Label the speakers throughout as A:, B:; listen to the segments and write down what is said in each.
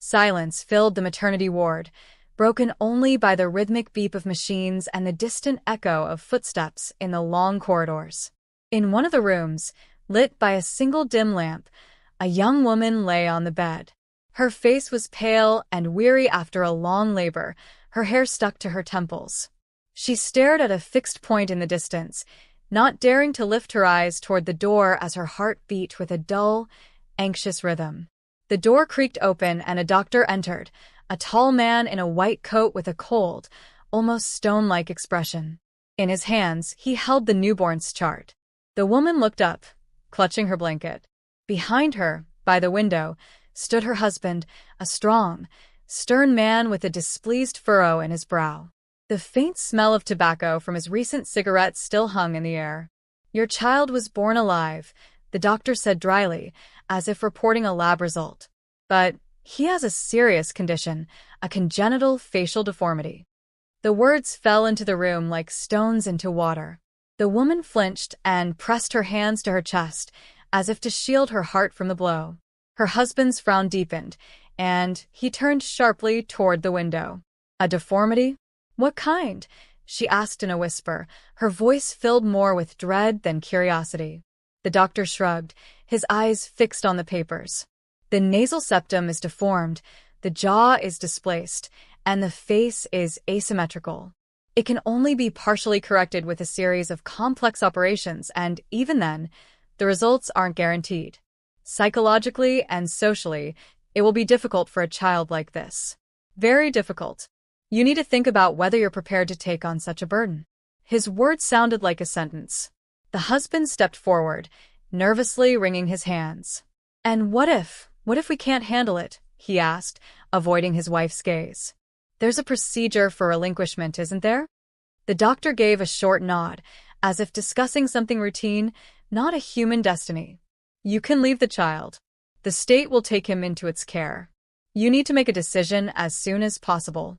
A: Silence filled the maternity ward, broken only by the rhythmic beep of machines and the distant echo of footsteps in the long corridors. In one of the rooms, lit by a single dim lamp, a young woman lay on the bed. Her face was pale and weary after a long labor, her hair stuck to her temples. She stared at a fixed point in the distance, not daring to lift her eyes toward the door as her heart beat with a dull, anxious rhythm. The door creaked open and a doctor entered, a tall man in a white coat with a cold, almost stone-like expression. In his hands, he held the newborn's chart. The woman looked up, clutching her blanket. Behind her, by the window, stood her husband, a strong, stern man with a displeased furrow in his brow. The faint smell of tobacco from his recent cigarette still hung in the air. "Your child was born alive," the doctor said dryly, as if reporting a lab result. "But he has a serious condition, a congenital facial deformity." The words fell into the room like stones into water. The woman flinched and pressed her hands to her chest, as if to shield her heart from the blow. Her husband's frown deepened, and he turned sharply toward the window. "A deformity? What kind?" she asked in a whisper, her voice filled more with dread than curiosity. The doctor shrugged, his eyes fixed on the papers. "The nasal septum is deformed, the jaw is displaced, and the face is asymmetrical. It can only be partially corrected with a series of complex operations, and even then, the results aren't guaranteed. Psychologically and socially, it will be difficult for a child like this. Very difficult. You need to think about whether you're prepared to take on such a burden." His words sounded like a sentence. The husband stepped forward, nervously wringing his hands. "And what if we can't handle it?" he asked, avoiding his wife's gaze. "There's a procedure for relinquishment, isn't there?" The doctor gave a short nod, as if discussing something routine, not a human destiny. "You can leave the child. The state will take him into its care. You need to make a decision as soon as possible."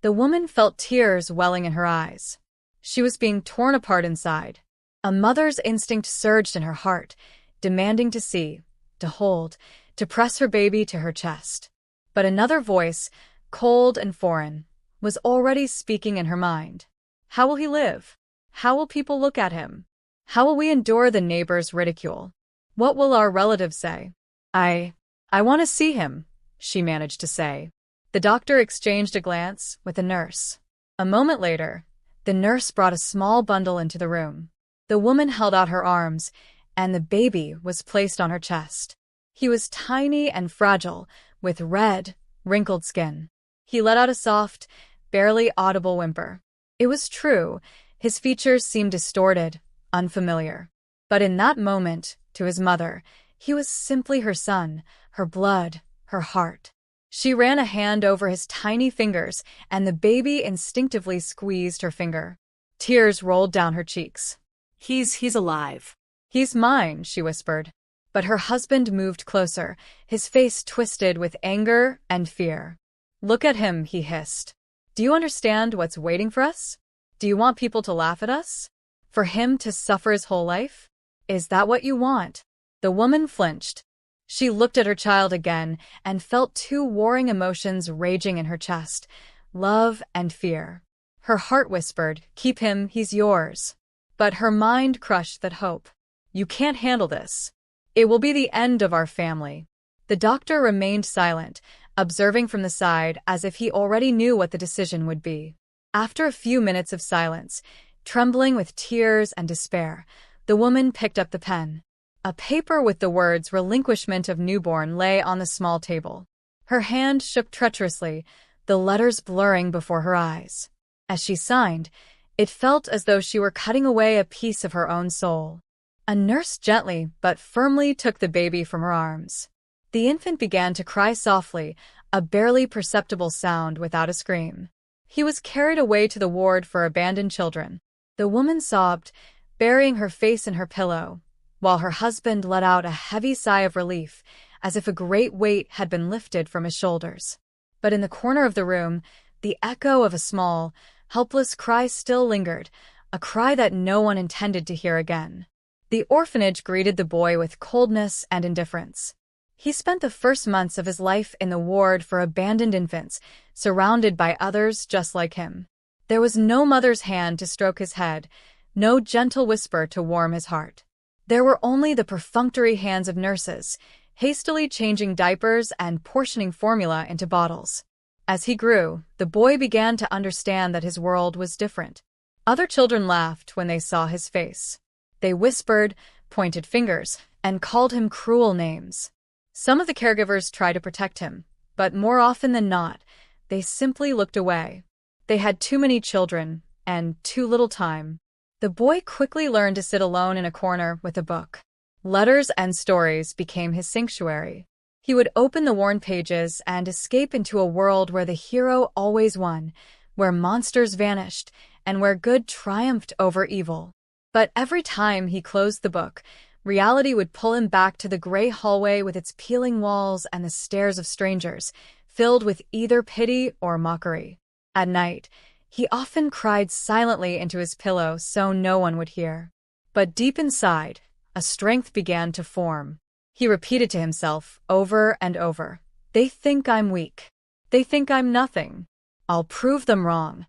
A: The woman felt tears welling in her eyes. She was being torn apart inside. A mother's instinct surged in her heart, demanding to see, to hold, to press her baby to her chest. But another voice, cold and foreign, was already speaking in her mind. How will he live? How will people look at him? How will we endure the neighbors' ridicule? What will our relatives say? I want to see him," she managed to say. The doctor exchanged a glance with the nurse. A moment later, the nurse brought a small bundle into the room. The woman held out her arms, and the baby was placed on her chest. He was tiny and fragile, with red, wrinkled skin. He let out a soft, barely audible whimper. It was true, his features seemed distorted, unfamiliar. But in that moment, to his mother, he was simply her son, her blood, her heart. She ran a hand over his tiny fingers, and the baby instinctively squeezed her finger. Tears rolled down her cheeks. He's alive. "He's mine," she whispered. But her husband moved closer, his face twisted with anger and fear. "Look at him," he hissed. "Do you understand what's waiting for us? Do you want people to laugh at us? For him to suffer his whole life? Is that what you want?" The woman flinched. She looked at her child again and felt two warring emotions raging in her chest, love and fear. Her heart whispered, "Keep him, he's yours." But her mind crushed that hope. "You can't handle this. It will be the end of our family." The doctor remained silent, observing from the side as if he already knew what the decision would be. After a few minutes of silence, trembling with tears and despair, the woman picked up the pen. A paper with the words "relinquishment of newborn" lay on the small table. Her hand shook treacherously, the letters blurring before her eyes. As she signed, it felt as though she were cutting away a piece of her own soul. A nurse gently but firmly took the baby from her arms. The infant began to cry softly, a barely perceptible sound without a scream. He was carried away to the ward for abandoned children. The woman sobbed, burying her face in her pillow, while her husband let out a heavy sigh of relief, as if a great weight had been lifted from his shoulders. But in the corner of the room, the echo of a small, helpless cry still lingered, a cry that no one intended to hear again. The orphanage greeted the boy with coldness and indifference. He spent the first months of his life in the ward for abandoned infants, surrounded by others just like him. There was no mother's hand to stroke his head, no gentle whisper to warm his heart. There were only the perfunctory hands of nurses, hastily changing diapers and portioning formula into bottles. As he grew, the boy began to understand that his world was different. Other children laughed when they saw his face. They whispered, pointed fingers, and called him cruel names. Some of the caregivers tried to protect him, but more often than not, they simply looked away. They had too many children, and too little time. The boy quickly learned to sit alone in a corner with a book. Letters and stories became his sanctuary. He would open the worn pages and escape into a world where the hero always won, where monsters vanished, and where good triumphed over evil. But every time he closed the book, reality would pull him back to the gray hallway with its peeling walls and the stares of strangers, filled with either pity or mockery. At night, he often cried silently into his pillow so no one would hear. But deep inside, a strength began to form. He repeated to himself over and over, "They think I'm weak. They think I'm nothing. I'll prove them wrong."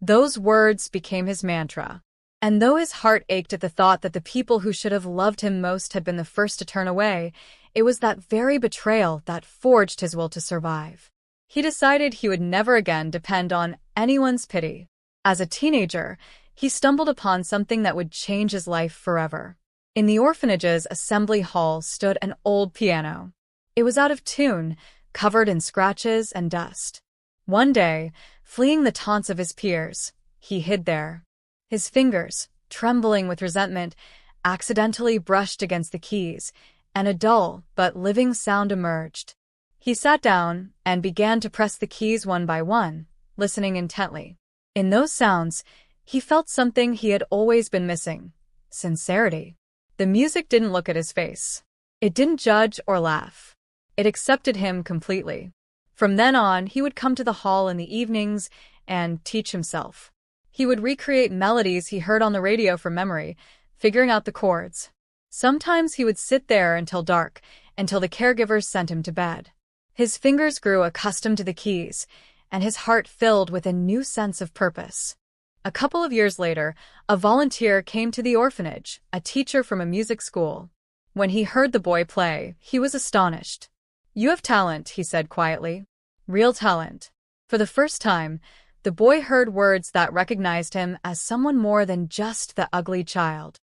A: Those words became his mantra. And though his heart ached at the thought that the people who should have loved him most had been the first to turn away, it was that very betrayal that forged his will to survive. He decided he would never again depend on anyone's pity. As a teenager, he stumbled upon something that would change his life forever. In the orphanage's assembly hall stood an old piano. It was out of tune, covered in scratches and dust. One day, fleeing the taunts of his peers, he hid there. His fingers, trembling with resentment, accidentally brushed against the keys, and a dull but living sound emerged. He sat down and began to press the keys one by one, listening intently. In those sounds, he felt something he had always been missing: sincerity. The music didn't look at his face. It didn't judge or laugh. It accepted him completely. From then on, he would come to the hall in the evenings and teach himself. He would recreate melodies he heard on the radio from memory, figuring out the chords. Sometimes he would sit there until dark, until the caregivers sent him to bed. His fingers grew accustomed to the keys, and his heart filled with a new sense of purpose. A couple of years later, a volunteer came to the orphanage, a teacher from a music school. When he heard the boy play, he was astonished. "You have talent," he said quietly. "Real talent." For the first time, the boy heard words that recognized him as someone more than just the ugly child.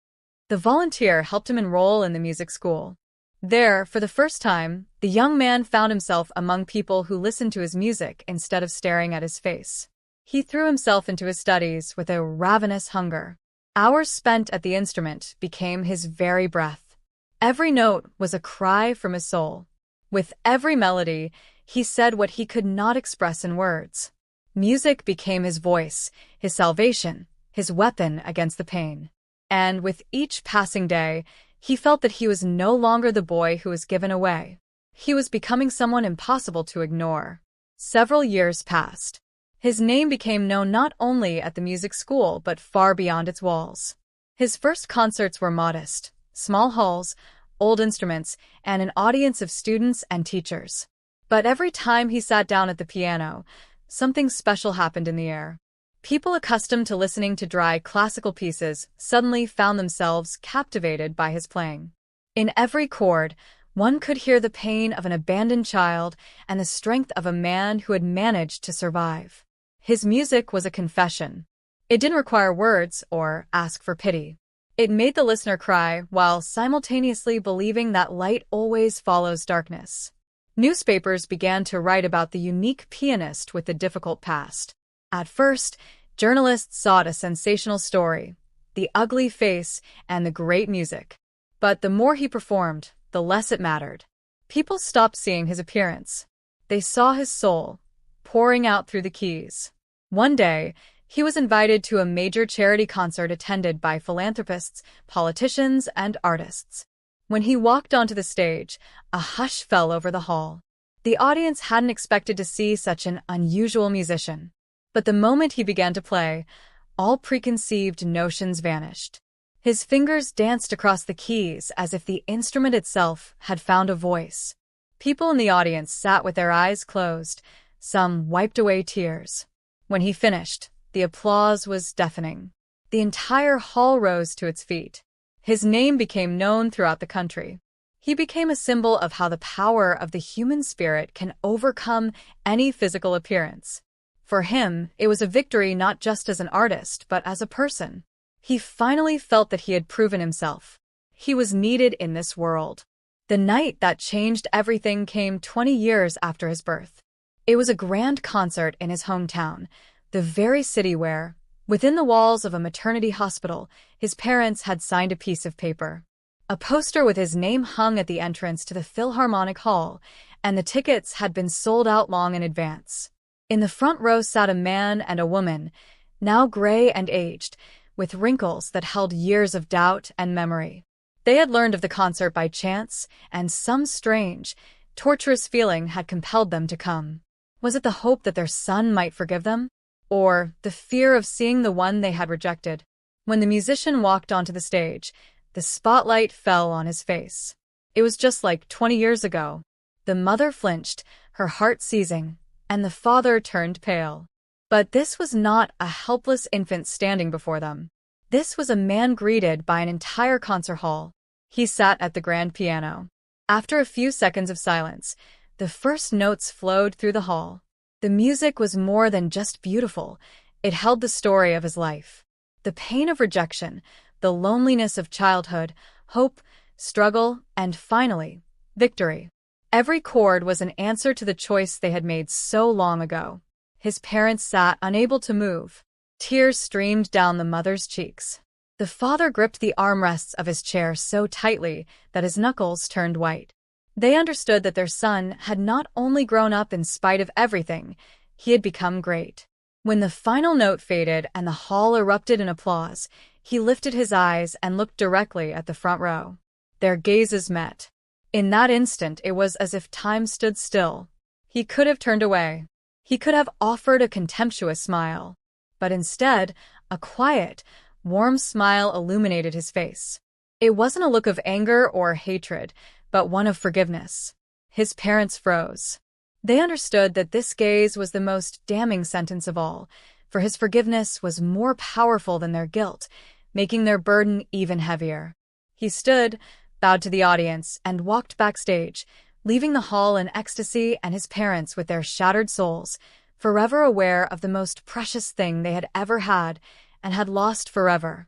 A: The volunteer helped him enroll in the music school. There, for the first time, the young man found himself among people who listened to his music instead of staring at his face. He threw himself into his studies with a ravenous hunger. Hours spent at the instrument became his very breath. Every note was a cry from his soul. With every melody, he said what he could not express in words. Music became his voice, his salvation, his weapon against the pain. And with each passing day, he felt that he was no longer the boy who was given away. He was becoming someone impossible to ignore. Several years passed. His name became known not only at the music school but far beyond its walls. His first concerts were modest, small halls, old instruments, and an audience of students and teachers. But every time he sat down at the piano, something special happened in the air. People accustomed to listening to dry classical pieces suddenly found themselves captivated by his playing. In every chord, one could hear the pain of an abandoned child and the strength of a man who had managed to survive. His music was a confession. It didn't require words or ask for pity. It made the listener cry while simultaneously believing that light always follows darkness. Newspapers began to write about the unique pianist with the difficult past. At first, journalists sought a sensational story, the ugly face and the great music. But the more he performed, the less it mattered. People stopped seeing his appearance. They saw his soul, pouring out through the keys. One day, he was invited to a major charity concert attended by philanthropists, politicians, and artists. When he walked onto the stage, a hush fell over the hall. The audience hadn't expected to see such an unusual musician. But the moment he began to play, all preconceived notions vanished. His fingers danced across the keys as if the instrument itself had found a voice. People in the audience sat with their eyes closed. Some wiped away tears. When he finished, the applause was deafening. The entire hall rose to its feet. His name became known throughout the country. He became a symbol of how the power of the human spirit can overcome any physical appearance. For him, it was a victory not just as an artist, but as a person. He finally felt that he had proven himself. He was needed in this world. The night that changed everything came 20 years after his birth. It was a grand concert in his hometown, the very city where, within the walls of a maternity hospital, his parents had signed a piece of paper. A poster with his name hung at the entrance to the Philharmonic Hall, and the tickets had been sold out long in advance. In the front row sat a man and a woman, now gray and aged, with wrinkles that held years of doubt and memory. They had learned of the concert by chance, and some strange, torturous feeling had compelled them to come. Was it the hope that their son might forgive them? Or the fear of seeing the one they had rejected? When the musician walked onto the stage, the spotlight fell on his face. It was just like 20 years ago. The mother flinched, her heart seizing, and the father turned pale. But this was not a helpless infant standing before them. This was a man greeted by an entire concert hall. He sat at the grand piano. After a few seconds of silence, the first notes flowed through the hall. The music was more than just beautiful. It held the story of his life. The pain of rejection, the loneliness of childhood, hope, struggle, and finally, victory. Every chord was an answer to the choice they had made so long ago. His parents sat unable to move. Tears streamed down the mother's cheeks. The father gripped the armrests of his chair so tightly that his knuckles turned white. They understood that their son had not only grown up in spite of everything, he had become great. When the final note faded and the hall erupted in applause, he lifted his eyes and looked directly at the front row. Their gazes met. In that instant, it was as if time stood still. He could have turned away. He could have offered a contemptuous smile. But instead, a quiet, warm smile illuminated his face. It wasn't a look of anger or hatred, but one of forgiveness. His parents froze. They understood that this gaze was the most damning sentence of all, for his forgiveness was more powerful than their guilt, making their burden even heavier. He stood, bowed to the audience, and walked backstage, leaving the hall in ecstasy and his parents with their shattered souls, forever aware of the most precious thing they had ever had and had lost forever.